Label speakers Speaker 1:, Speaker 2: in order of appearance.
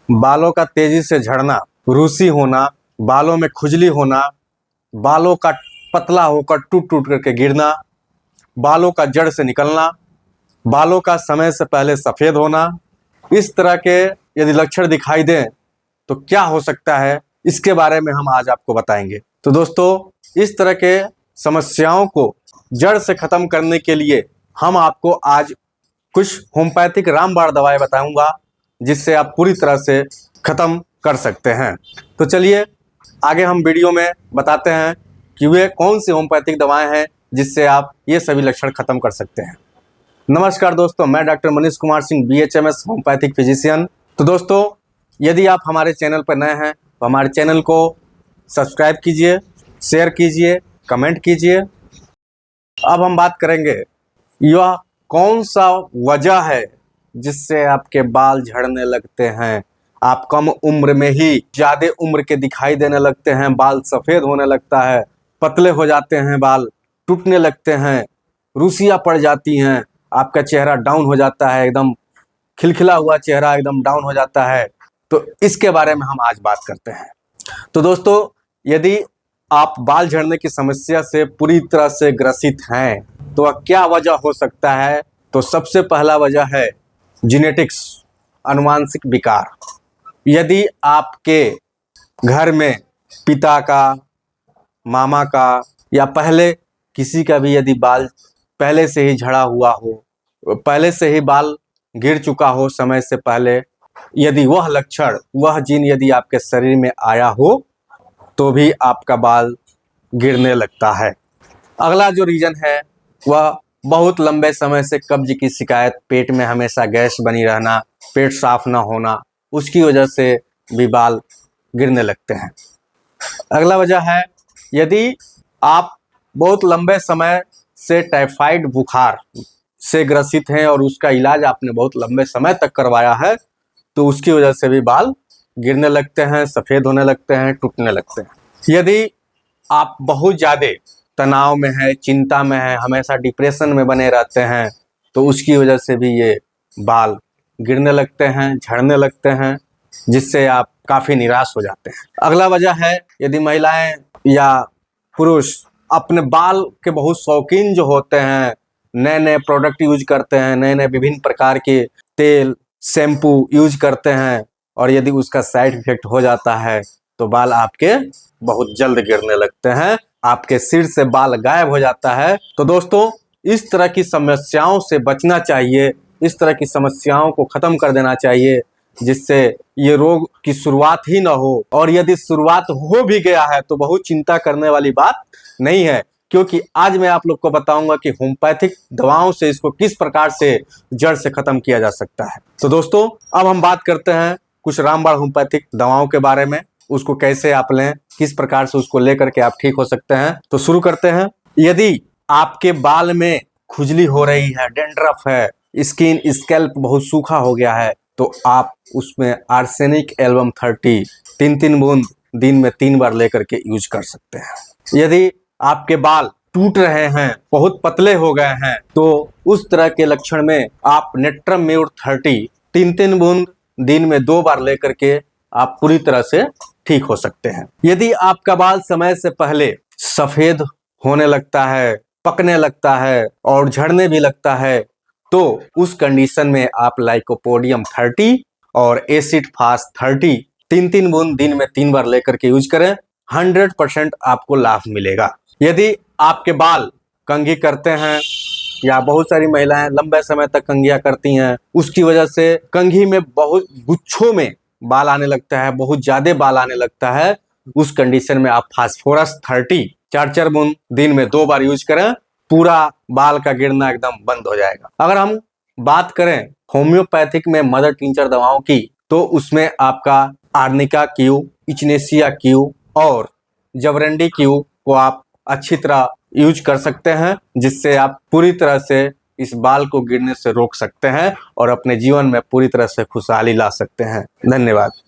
Speaker 1: बालों का तेजी से झड़ना, रूसी होना, बालों में खुजली होना, बालों का पतला होकर टूट टूट करके गिरना, बालों का जड़ से निकलना, बालों का समय से पहले सफेद होना, इस तरह के यदि लक्षण दिखाई दें तो क्या हो सकता है, इसके बारे में हम आज आपको बताएंगे। तो दोस्तों, इस तरह के समस्याओं को जड़ से खत्म करने के लिए हम आपको आज कुछ होम्योपैथिक रामबाण दवाएं बताऊंगा, जिससे आप पूरी तरह से खत्म कर सकते हैं। तो चलिए आगे हम वीडियो में बताते हैं कि वे कौन सी होम्योपैथिक दवाएं हैं जिससे आप ये सभी लक्षण खत्म कर सकते हैं। नमस्कार दोस्तों, मैं doctor Manish Kumar Singh, BHMS homeopathic physician. तो दोस्तों, यदि आप हमारे चैनल पर नए हैं तो हमारे चैनल को सब्सक्राइब कीजिए, शेयर कीजिए, कमेंट कीजिए। अब हम बात करेंगे यह कौन सा वजह है जिससे आपके बाल झड़ने लगते हैं, आप कम उम्र में ही ज़्यादा उम्र के दिखाई देने लगते हैं, बाल सफ़ेद होने लगता है, पतले हो जाते हैं, बाल टूटने लगते हैं, रूसियाँ पड़ जाती हैं, आपका चेहरा डाउन हो जाता है, एकदम खिलखिला हुआ चेहरा एकदम डाउन हो जाता है। तो इसके बारे में हम आज बात करते हैं। तो दोस्तों, यदि आप बाल झड़ने की समस्या से पूरी तरह से ग्रसित हैं तो वह क्या वजह हो सकता है? तो सबसे पहला वजह है जेनेटिक्स, आनुवांशिक विकार। यदि आपके घर में पिता का, मामा का या पहले किसी का भी यदि बाल पहले से ही झड़ा हुआ हो, पहले से ही बाल गिर चुका हो समय से पहले, यदि वह लक्षण, वह जीन यदि आपके शरीर में आया हो तो भी आपका बाल गिरने लगता है। अगला जो रीजन है वह बहुत लंबे समय से कब्ज की शिकायत, पेट में हमेशा गैस बनी रहना, पेट साफ ना होना, उसकी वजह से भी बाल गिरने लगते हैं। अगला वजह है यदि आप बहुत लंबे समय से टाइफाइड बुखार से ग्रसित हैं और उसका इलाज आपने बहुत लंबे समय तक करवाया है तो उसकी वजह से भी बाल गिरने लगते हैं, सफ़ेद होने लगते हैं, टूटने लगते हैं। यदि आप बहुत ज़्यादा तनाव में है, चिंता में है, हमेशा डिप्रेशन में बने रहते हैं तो उसकी वजह से भी ये बाल गिरने लगते हैं, झड़ने लगते हैं, जिससे आप काफ़ी निराश हो जाते हैं। अगला वजह है यदि महिलाएं या पुरुष अपने बाल के बहुत शौकीन जो होते हैं, नए नए प्रोडक्ट यूज करते हैं, नए नए विभिन्न प्रकार के तेल, शैम्पू यूज करते हैं और यदि उसका साइड इफेक्ट हो जाता है तो बाल आपके बहुत जल्द गिरने लगते हैं, आपके सिर से बाल गायब हो जाता है। तो दोस्तों, इस तरह की समस्याओं से बचना चाहिए, इस तरह की समस्याओं को ख़त्म कर देना चाहिए, जिससे ये रोग की शुरुआत ही ना हो। और यदि शुरुआत हो भी गया है तो बहुत चिंता करने वाली बात नहीं है, क्योंकि आज मैं आप लोग को बताऊंगा कि होम्योपैथिक दवाओं से इसको किस प्रकार से जड़ से खत्म किया जा सकता है। तो दोस्तों, अब हम बात करते हैं कुछ रामबाण होम्योपैथिक दवाओं के बारे में, उसको कैसे आप लें, किस प्रकार से उसको लेकर के आप ठीक हो सकते हैं। तो शुरू करते हैं। यदि आपके बाल में खुजली हो रही है, डैंड्रफ है, स्किन स्कैल्प बहुत सूखा हो गया है, तो आप उसमें आर्सेनिक एल्बम 30 3 बूंद दिन में 3 बार लेकर के यूज कर सकते हैं। यदि आपके बाल टूट रहे हैं, बहुत पतले हो गए हैं, तो उस तरह के लक्षण में आप नेट्रम म्यूर 30 3 बूंद दिन में 2 बार लेकर के आप पूरी तरह से ठीक हो सकते हैं। यदि आपका बाल समय से पहले सफेद होने लगता है, पकने लगता है और झड़ने भी लगता है, तो उस कंडीशन में आप लाइकोपोडियम 30 और एसिड फास्ट 30 3 बूंद दिन में 3 बार लेकर के यूज करें, 100% आपको लाभ मिलेगा। यदि आपके बाल कंघी करते हैं या बहुत सारी महिलाएं लंबे समय तक कंघियां करती हैं, उसकी वजह से कंघी में बहुत गुच्छों में बाल आने लगता है, बहुत ज्यादा बाल आने लगता है, उस कंडीशन में आप फास्फोरस 30 4 बूंद दिन में 2 बार यूज करें, पूरा बाल का गिरना एकदम बंद हो जाएगा। अगर हम बात करें होम्योपैथिक में मदर टिंचर दवाओं की, तो उसमें आपका आर्निका क्यू, इचनेसिया क्यू और जवरंडी क्यू को आप अच्छी तरह यूज कर सकते हैं, जिससे आप पूरी तरह से इस बाल को गिरने से रोक सकते हैं और अपने जीवन में पूरी तरह से खुशहाली ला सकते हैं। धन्यवाद।